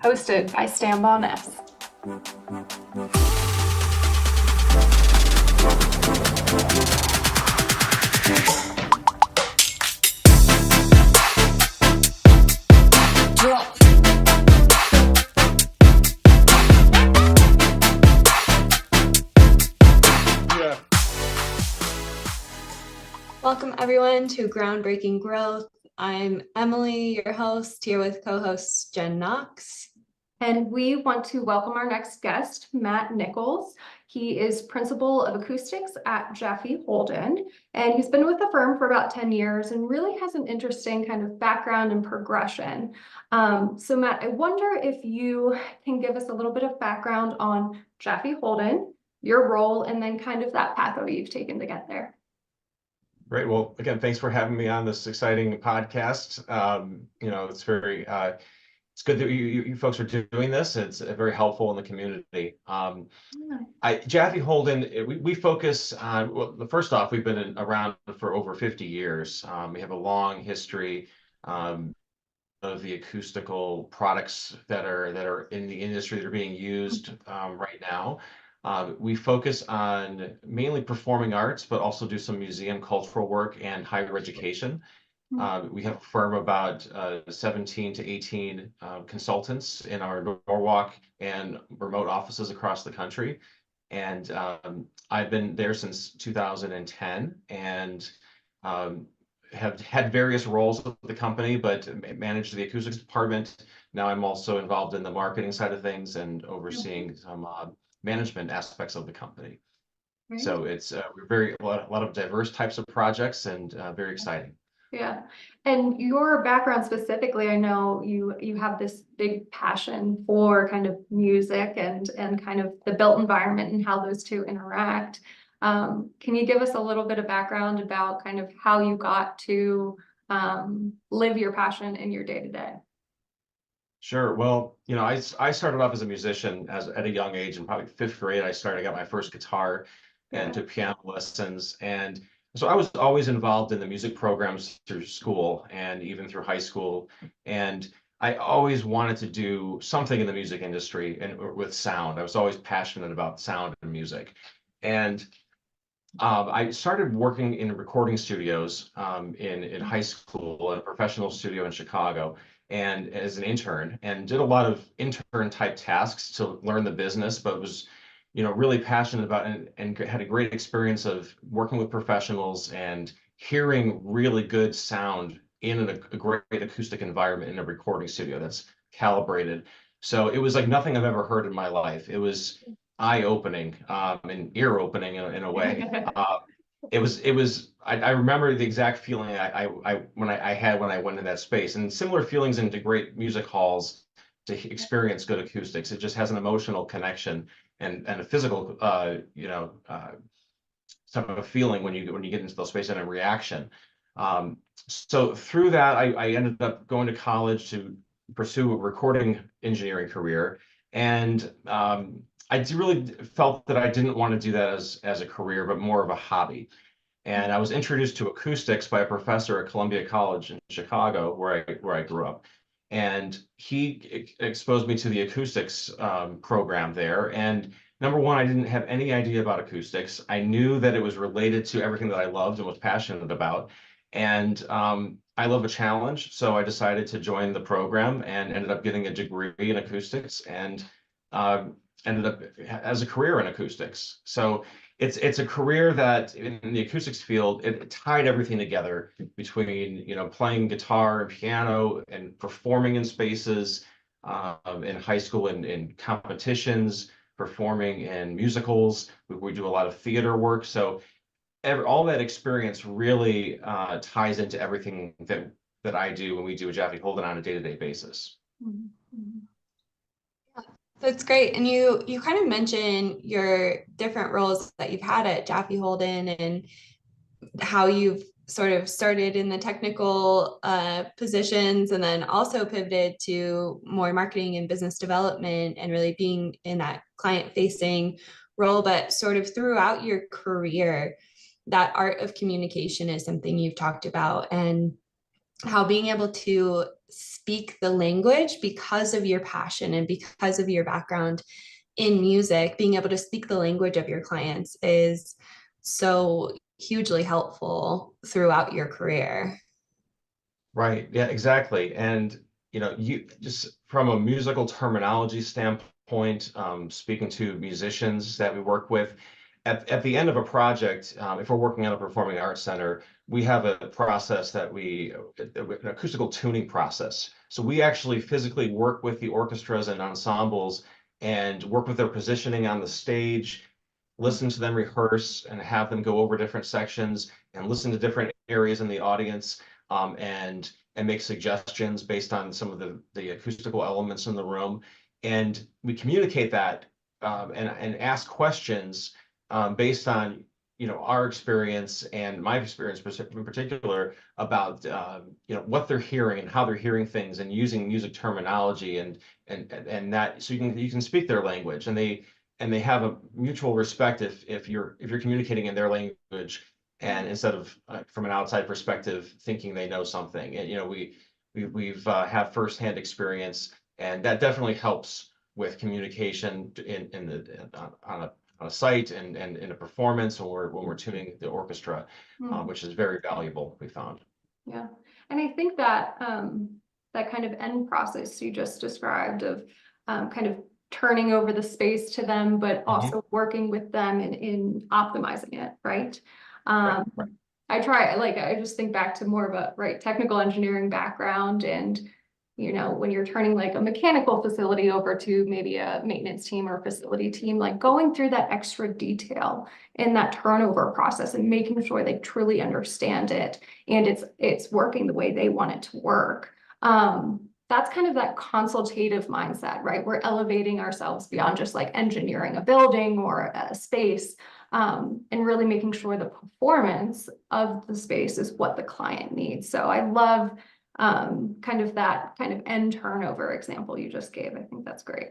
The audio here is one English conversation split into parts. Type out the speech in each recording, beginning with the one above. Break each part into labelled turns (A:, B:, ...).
A: hosted by Stan Boness. Welcome everyone to Groundbreaking Growth. I'm Emily, your host, here with co-host Jen Knox.
B: And we want to welcome our next guest, Matt Nichols. He is principal of acoustics at Jaffe Holden, and he's been with the firm for about 10 years and really has an interesting kind of background and progression. So Matt, I wonder if you can give us a little bit of background on Jaffe Holden, your role, and then kind of that pathway you've taken to get there.
C: Great. Well, again, thanks for having me on this exciting podcast. It's very, it's good that you folks are doing this. It's very helpful in the community. Jaffe Holden, we focus on, well, first off, we've been around for over 50 years. We have a long history of the acoustical products that are in the industry that are being used right now. We focus on mainly performing arts, but also do some museum cultural work and higher education. We have a firm about 17 to 18 consultants in our Norwalk and remote offices across the country. And I've been there since 2010 and have had various roles with the company, but managed the acoustics department. Now I'm also involved in the marketing side of things and overseeing some management aspects of the company. Right. So it's we're a lot of diverse types of projects and very exciting.
B: Yeah, and your background specifically, I know you have this big passion for kind of music and kind of the built environment and how those two interact. Can you give us a little bit of background about kind of how you got to live your passion in your day-to-day?
C: Sure. Well, I started off as a musician at a young age. In probably fifth grade, I got my first guitar and took piano lessons. And so I was always involved in the music programs through school and even through high school. And I always wanted to do something in the music industry and with sound. I was always passionate about sound and music. And I started working in recording studios in high school at a professional studio in Chicago, and as an intern, and did a lot of intern type tasks to learn the business, but was really passionate about it and had a great experience of working with professionals and hearing really good sound in a great acoustic environment in a recording studio that's calibrated. So it was like nothing I've ever heard in my life. It was eye-opening and ear-opening in a way. I remember the exact feeling I had when I went in that space, and similar feelings into great music halls to experience good acoustics. It just has an emotional connection and a physical type of a feeling when you get into those spaces and a reaction. So through that, I ended up going to college to pursue a recording engineering career, and I really felt that I didn't want to do that as a career, but more of a hobby. And I was introduced to acoustics by a professor at Columbia College in Chicago, where I grew up. And he exposed me to the acoustics program there. And number one, I didn't have any idea about acoustics. I knew that it was related to everything that I loved and was passionate about. And I love a challenge. So I decided to join the program and ended up getting a degree in acoustics and ended up as a career in acoustics. So it's a career that in the acoustics field, it tied everything together between, playing guitar and piano and performing in spaces in high school and in competitions, performing in musicals. We do a lot of theater work. So all that experience really ties into everything that I do when we do a Jaffe Holden on a day-to-day basis.
A: Mm-hmm. That's great. And you kind of mentioned your different roles that you've had at Jaffe Holden and how you've sort of started in the technical positions and then also pivoted to more marketing and business development and really being in that client-facing role. But sort of throughout your career, that art of communication is something you've talked about. And how being able to speak the language because of your passion and because of your background in music, being able to speak the language of your clients is so hugely helpful throughout your career.
C: Right. Yeah, exactly. And, you just from a musical terminology standpoint, speaking to musicians that we work with, at the end of a project, if we're working at a performing arts center, we have a process an acoustical tuning process. So we actually physically work with the orchestras and ensembles and work with their positioning on the stage, listen to them rehearse and have them go over different sections and listen to different areas in the audience, and make suggestions based on some of the acoustical elements in the room. And we communicate that, and ask questions, based on our experience and my experience in particular about what they're hearing and how they're hearing things, and using music terminology, and that, so you can speak their language, and they have a mutual respect if you're communicating in their language, and instead of, from an outside perspective, thinking they know something. And we've have firsthand experience, and that definitely helps with communication on a site, and in a performance, or when we're tuning the orchestra, which is very valuable, we found.
B: Yeah, and I think that that kind of end process you just described of kind of turning over the space to them, but also working with them in optimizing it, right?
C: Right.
B: I just think back to more of a technical engineering background, and when you're turning like a mechanical facility over to maybe a maintenance team or facility team, like going through that extra detail in that turnover process and making sure they truly understand it and it's working the way they want it to work. That's kind of that consultative mindset, right? We're elevating ourselves beyond just like engineering a building or a space, and really making sure the performance of the space is what the client needs. So I love kind of that kind of end turnover example you just gave. I think that's great.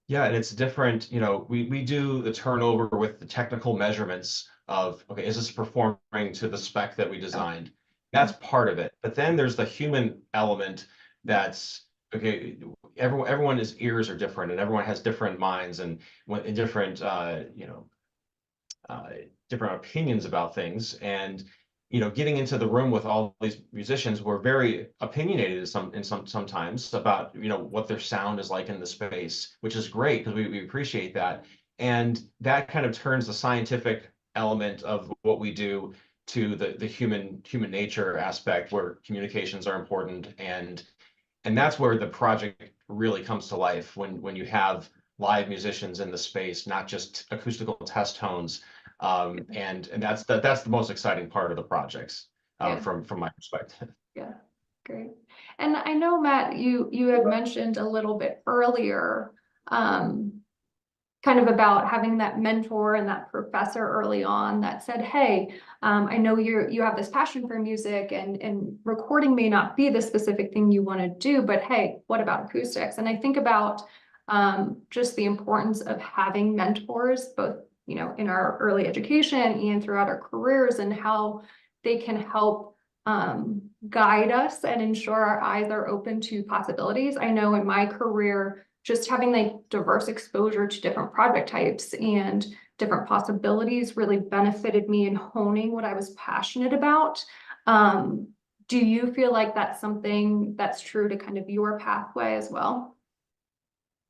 C: Yeah, and it's different. We do the turnover with the technical measurements of, okay, is this performing to the spec that we designed? That's part of it. But then there's the human element that's, okay, everyone's ears are different, and everyone has different minds, and different different opinions about things. And getting into the room with all these musicians, were very opinionated sometimes about what their sound is like in the space, which is great because we appreciate that. And that kind of turns the scientific element of what we do to the human nature aspect, where communications are important. And that's where the project really comes to life, when you have live musicians in the space, not just acoustical test tones. And that's the most exciting part of the projects, from my perspective.
B: Yeah, great. And I know, Matt, you had mentioned a little bit earlier, kind of about having that mentor and that professor early on that said, hey, I know you have this passion for music, and recording may not be the specific thing you want to do, but hey, what about acoustics? And I think about just the importance of having mentors, both in our early education and throughout our careers, and how they can help guide us and ensure our eyes are open to possibilities. I know in my career, just having like diverse exposure to different project types and different possibilities really benefited me in honing what I was passionate about. Do you feel like that's something that's true to kind of your pathway as well?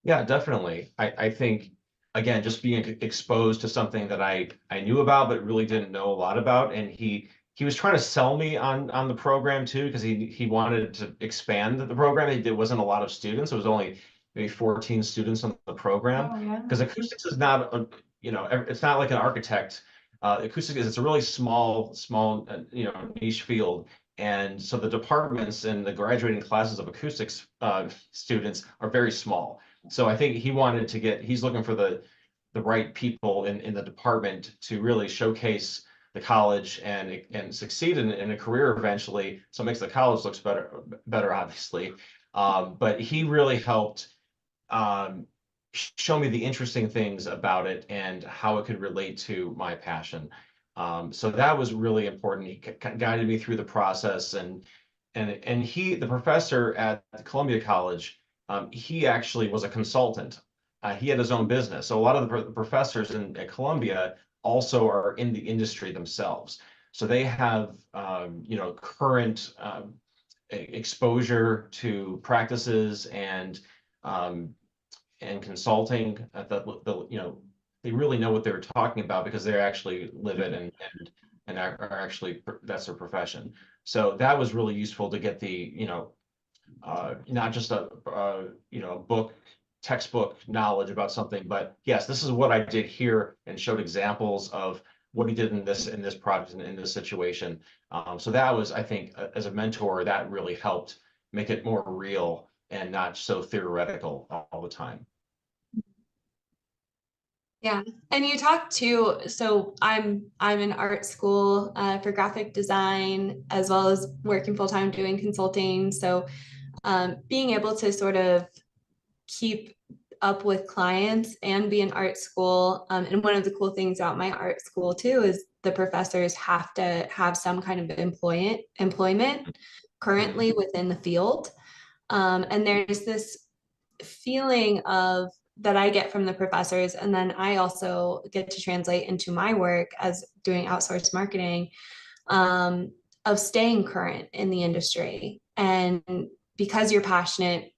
C: Yeah, definitely. I think, again, just being exposed to something that I knew about but really didn't know a lot about. And he was trying to sell me on the program too, because he wanted to expand the program. There wasn't a lot of students. It was only maybe 14 students on the program.
B: Oh, yeah.
C: Because acoustics is not it's not like an architect. Acoustics it's a really small niche field. And so the departments and the graduating classes of acoustics students are very small. So I think he's looking for the right people in the department to really showcase the college and succeed in a career eventually. So it makes the college looks better, obviously. But he really helped show me the interesting things about it and how it could relate to my passion. So that was really important. He guided me through the process, and and the professor at Columbia College, he actually was a consultant. He had his own business. So a lot of the professors at Columbia also are in the industry themselves. So they have, current exposure to practices and consulting. They really know what they're talking about because they actually live it and are actually, that's their profession. So that was really useful to get not just a book, textbook knowledge about something, but yes, this is what I did here, and showed examples of what he did in this project and in this situation. So that was, I think, as a mentor, that really helped make it more real and not so theoretical all the time.
A: Yeah, and you talked too, so I'm in art school for graphic design, as well as working full time doing consulting. So being able to sort of keep up with clients and be in art school. And one of the cool things about my art school too is the professors have to have some kind of employment currently within the field. And there's this feeling of that I get from the professors, and then I also get to translate into my work as doing outsourced marketing, of staying current in the industry. And because you're passionate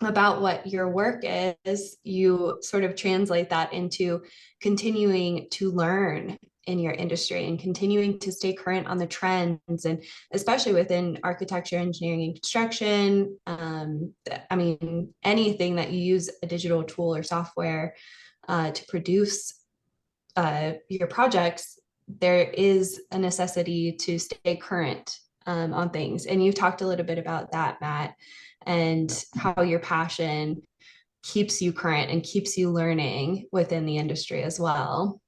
A: about what your work is, you sort of translate that into continuing to learn in your industry and continuing to stay current on the trends, and especially within architecture, engineering, and construction. I mean, anything that you use a digital tool or software to produce your projects, there is a necessity to stay current on things. And you talked a little bit about that, Matt, and how your passion keeps you current and keeps you learning within the industry as well.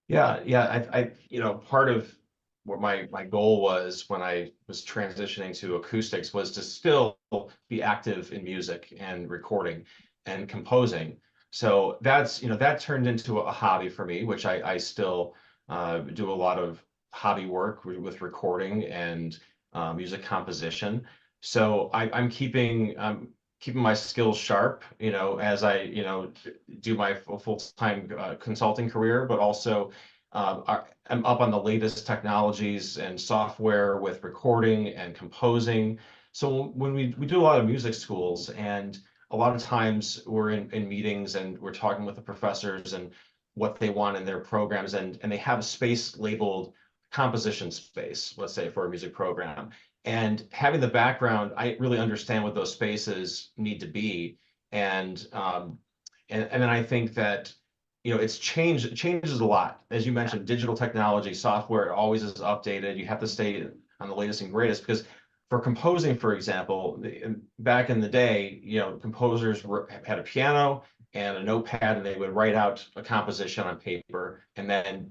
C: Yeah. Part of what my goal was when I was transitioning to acoustics was to still be active in music and recording and composing. So that turned into a hobby for me, which I still do a lot of hobby work with recording and music composition. So I'm keeping my skills sharp, as I, do my full-time consulting career, but also I'm up on the latest technologies and software with recording and composing. So when we do a lot of music schools, and a lot of times we're in meetings and we're talking with the professors and what they want in their programs, and they have a space labeled composition space, let's say, for a music program. And having the background, I really understand what those spaces need to be. And then I think that, it changes a lot. As you mentioned, digital technology, software always is updated. You have to stay on the latest and greatest, because for composing, for example, back in the day, composers had a piano and a notepad, and they would write out a composition on paper, and then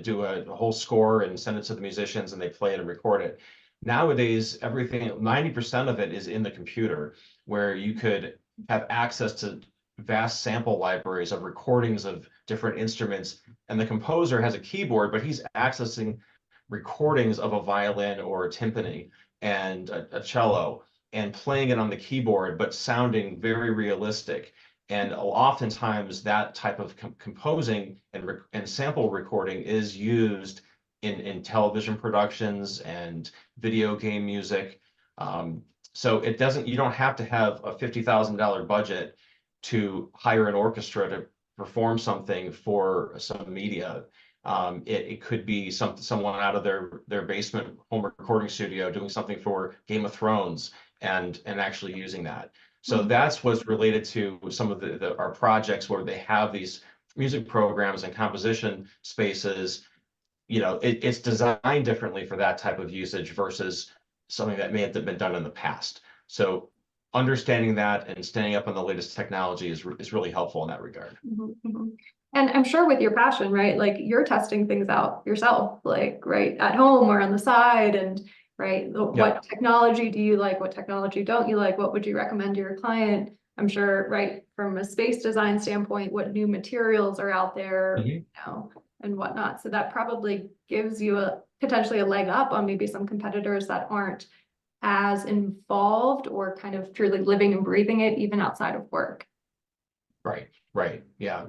C: do a whole score and send it to the musicians, and they play it and record it. Nowadays, everything, 90% of it is in the computer, where you could have access to vast sample libraries of recordings of different instruments. And the composer has a keyboard, but he's accessing recordings of a violin or a timpani and a cello, and playing it on the keyboard, but sounding very realistic. And oftentimes that type of composing and sample recording is used in television productions and video game music. So you don't have to have a $50,000 budget to hire an orchestra to perform something for some media. It could be someone out of their basement home recording studio doing something for Game of Thrones and actually using that. So that's what's related to some of our projects, where they have these music programs and composition spaces. It's designed differently for that type of usage versus something that may have been done in the past. So understanding that and staying up on the latest technology is really helpful in that regard.
B: And I'm sure with your passion, right, like you're testing things out yourself, like right at home or on the side, and right, what technology do you like, what technology don't you like, what would you recommend to your client? I'm sure, right, from a space design standpoint, what new materials are out there, and whatnot. So that probably gives you potentially a leg up on maybe some competitors that aren't as involved or kind of truly living and breathing it even outside of work.
C: Right, right. Yeah.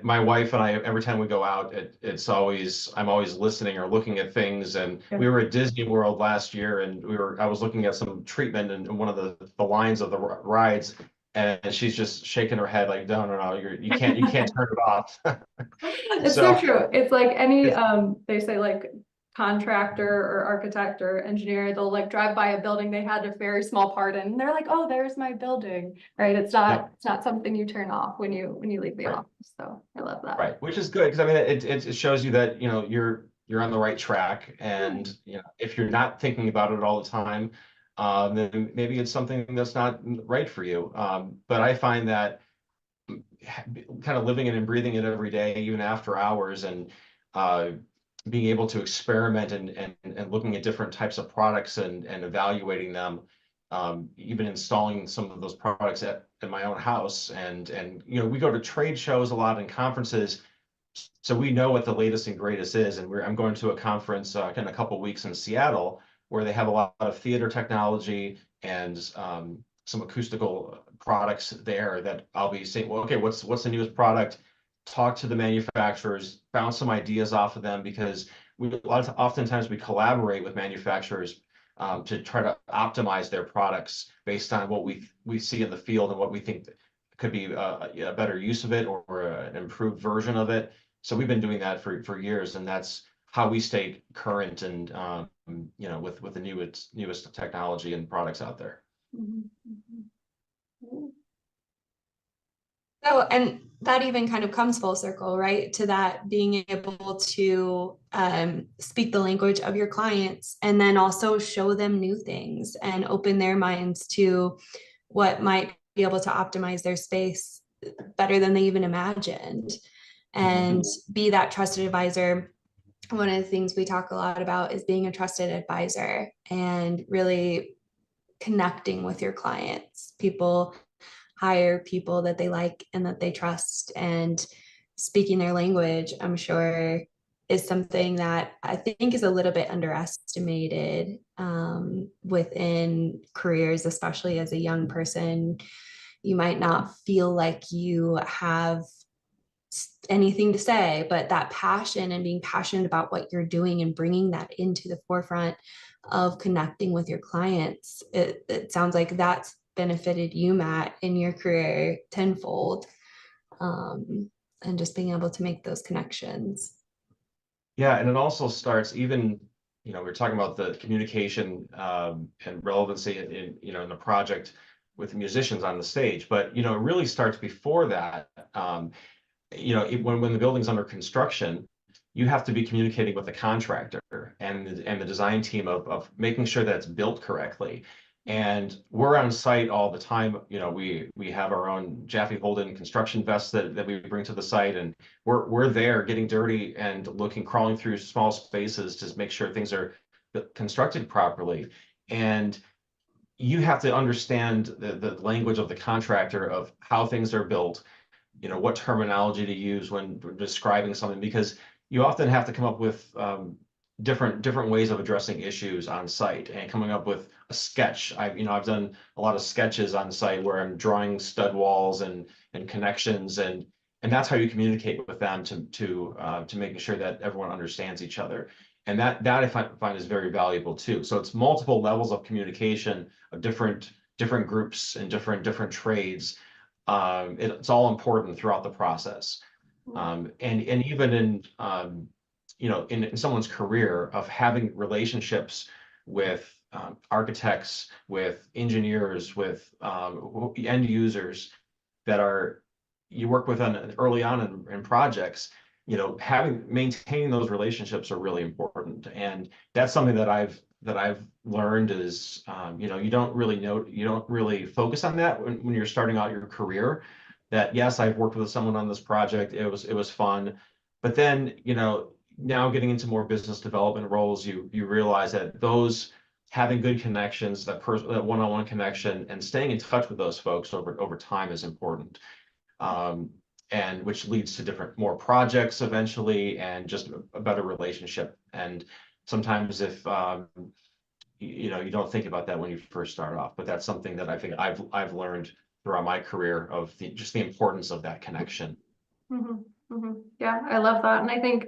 C: My wife and I, every time we go out, I'm always listening or looking at things. And we were at Disney World last year, and I was looking at some treatment in one of the lines of the rides, and she's just shaking her head like, no, no, no, you can't turn it off.
B: It's so
C: So
B: true. It's like any,
C: it's
B: they say like contractor or architect or engineer, they'll like drive by a building they had a very small part in, and they're like, oh, there's my building, right? It's
C: yep,
B: not something you turn off when you leave the
C: right,
B: office. So I love that.
C: right, which is good because I mean it shows you that you're on the right track,
B: Yeah.
C: and if you're not thinking about it all the time, then maybe it's something that's not right for you. But I find that kind of living it and breathing it every day, even after hours, and uh, being able to experiment and looking at different types of products and evaluating them, even installing some of those products at my own house. And we go to trade shows a lot and conferences, so we know what the latest and greatest is. And I'm going to a conference in a couple weeks in Seattle where they have a lot of theater technology and some acoustical products there that I'll be saying, well, okay, what's the newest product? Talk to the manufacturers, bounce some ideas off of them, because oftentimes we collaborate with manufacturers to try to optimize their products based on what we see in the field and what we think could be a better use of it, or an improved version of it. So we've been doing that for years, and that's how we stay current and with the newest technology and products out there.
B: Mhm, mhm.
A: So, and that even kind of comes full circle, right? To that being able to speak the language of your clients and then also show them new things and open their minds to what might be able to optimize their space better than they even imagined, and be that trusted advisor. One of the things we talk a lot about is being a trusted advisor and really connecting with your clients. People hire people that they like and that they trust, and speaking their language, I'm sure, is something that I think is a little bit underestimated within careers, especially as a young person. You might not feel like you have anything to say, but that passion and being passionate about what you're doing and bringing that into the forefront of connecting with your clients, it sounds like that's benefited you, Matt, in your career tenfold, and just being able to make those connections.
C: Yeah, and it also starts even, we're talking about the communication and relevancy in the project with the musicians on the stage, but it really starts before that. When the building's under construction, you have to be communicating with the contractor and the design team of making sure that it's built correctly. And we're on site all the time. We have our own Jaffe Holden construction vests that we bring to the site, and we're there getting dirty and crawling through small spaces to make sure things are constructed properly. And you have to understand the language of the contractor, of how things are built, what terminology to use when describing something, because you often have to come up with different ways of addressing issues on site and coming up with a sketch. I've done a lot of sketches on site where I'm drawing stud walls and connections, and that's how you communicate with them to making sure that everyone understands each other. And that I find is very valuable too. So it's multiple levels of communication of different groups and different trades. It's all important throughout the process. And even in someone's career, of having relationships with architects, with engineers, with end users that you work with early on in projects, maintaining those relationships are really important. And that's something that I've learned is, you don't really focus on that when you're starting out your career. That, yes, I've worked with someone on this project, it was fun, but then now getting into more business development roles, you realize that those having good connections, that one-on-one connection, and staying in touch with those folks over time is important. and which leads to more projects eventually, and just a better relationship. And sometimes if you know, you don't think about that when you first start off, but that's something that I think I've learned throughout my career, of just the importance of that connection.
B: Yeah, I love that. And I think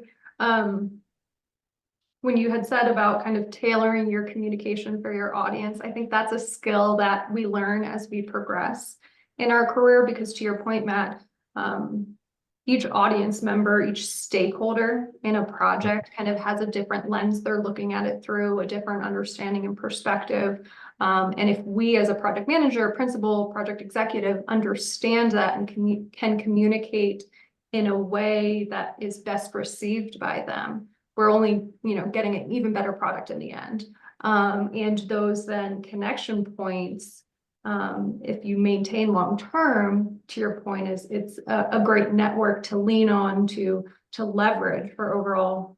B: when you had said about kind of tailoring your communication for your audience, I think that's a skill that we learn as we progress in our career, because to your point, Matt, each audience member, each stakeholder in a project kind of has a different lens they're looking at it through, a different understanding and perspective. And if we as a project manager, principal, project executive understand that and can communicate in a way that is best received by them, we're only, you know, getting an even better product in the end. And those then connection points, if you maintain long term, to your point, is it's a great network to lean on to leverage for overall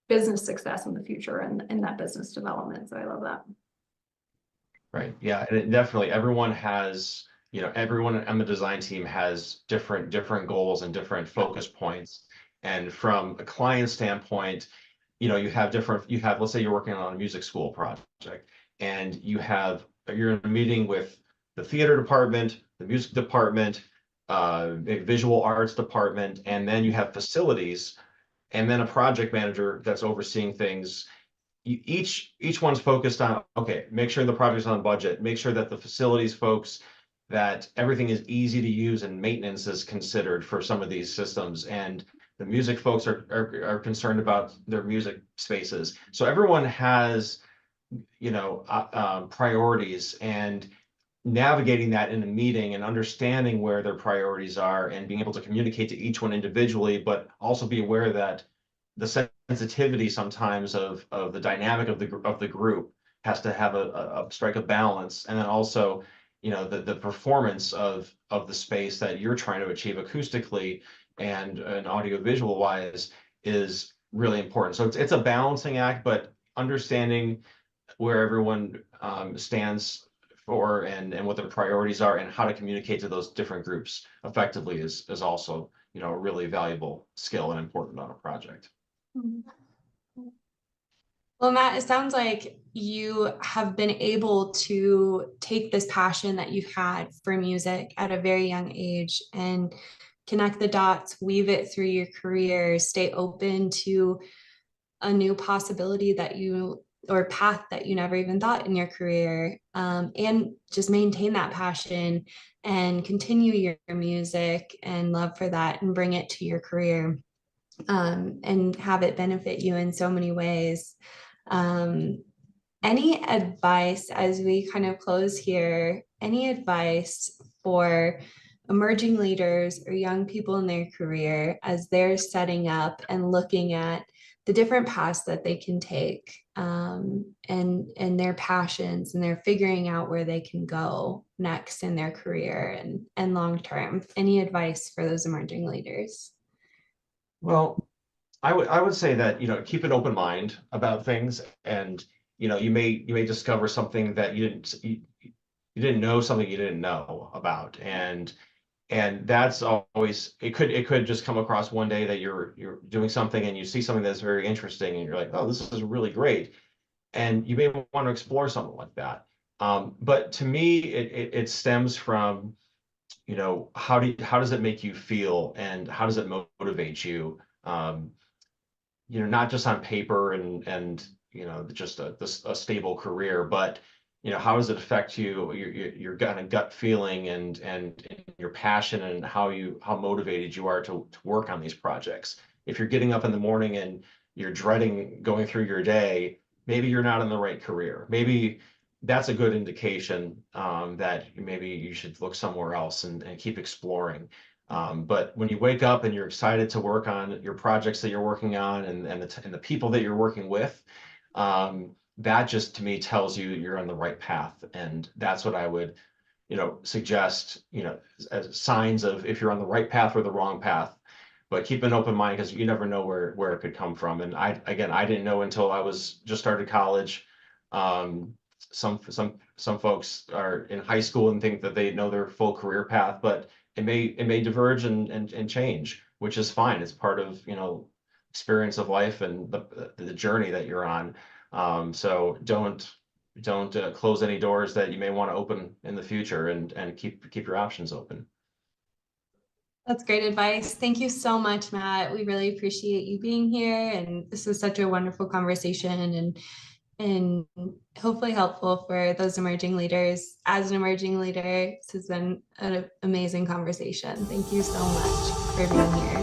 B: business success in the future and that business development. So I love that.
C: Right. Yeah, and it definitely, everyone has, you know, everyone on the design team has different goals and different focus points. And from a client standpoint, you know, you have, let's say you're working on a music school project, and you're in a meeting with the theater department, the music department, a visual arts department, and then you have facilities, and then a project manager that's overseeing things. Each one's focused on, okay, make sure the project's on budget, make sure that the facilities folks, that everything is easy to use and maintenance is considered for some of these systems, and the music folks are concerned about their music spaces. So everyone has, you know, priorities, and navigating that in a meeting and understanding where their priorities are and being able to communicate to each one individually, but also be aware that the sensitivity sometimes of the dynamic of the group has to have a strike a balance. And then also, you know, the performance of the space that you're trying to achieve acoustically and audio visual wise is really important. So it's a balancing act, but understanding where everyone stands for, and what their priorities are, and how to communicate to those different groups effectively is also, you know, a really valuable skill and important on a project.
A: Well, Matt, it sounds like you have been able to take this passion that you've had for music at a very young age and connect the dots, weave it through your career, stay open to a new possibility or path that you never even thought in your career, and just maintain that passion and continue your music and love for that and bring it to your career, and have it benefit you in so many ways. Any advice as we kind of close here, any advice for emerging leaders or young people in their career as they're setting up and looking at the different paths that they can take, and their passions, and they're figuring out where they can go next in their career and long term? Any advice for those emerging leaders?
C: Well, I would say that, you know, keep an open mind about things, and, you know, you may discover something that you didn't know, something you didn't know about, and that's always, it could just come across one day that you're doing something and you see something that's very interesting and you're like, oh, this is really great, and you may want to explore something like that. But to me, it stems from, you know, how does it make you feel, and how does it motivate you? You know, not just on paper and you know, just a stable career, but, you know, how does it affect you, your gut feeling, and your passion, and how motivated you are to work on these projects. If you're getting up in the morning and you're dreading going through your day, maybe you're not in the right career. Maybe that's a good indication that maybe you should look somewhere else and keep exploring. But when you wake up and you're excited to work on your projects that you're working on, and the people that you're working with, that just to me tells you you're on the right path. And that's what I would, you know, suggest, you know, as signs of if you're on the right path or the wrong path. But keep an open mind, because you never know where it could come from. And I didn't know until I was just started college. Some some folks are in high school and think that they know their full career path, but it may diverge and change, which is fine. It's part of, experience of life and the journey that you're on. So don't close any doors that you may want to open in the future, and keep your options open.
A: That's great advice. Thank you so much, Matt. We really appreciate you being here. And this is such a wonderful conversation and hopefully helpful for those emerging leaders. As an emerging leader, this has been an amazing conversation. Thank you so much for being here.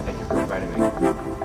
C: Thank you for inviting me.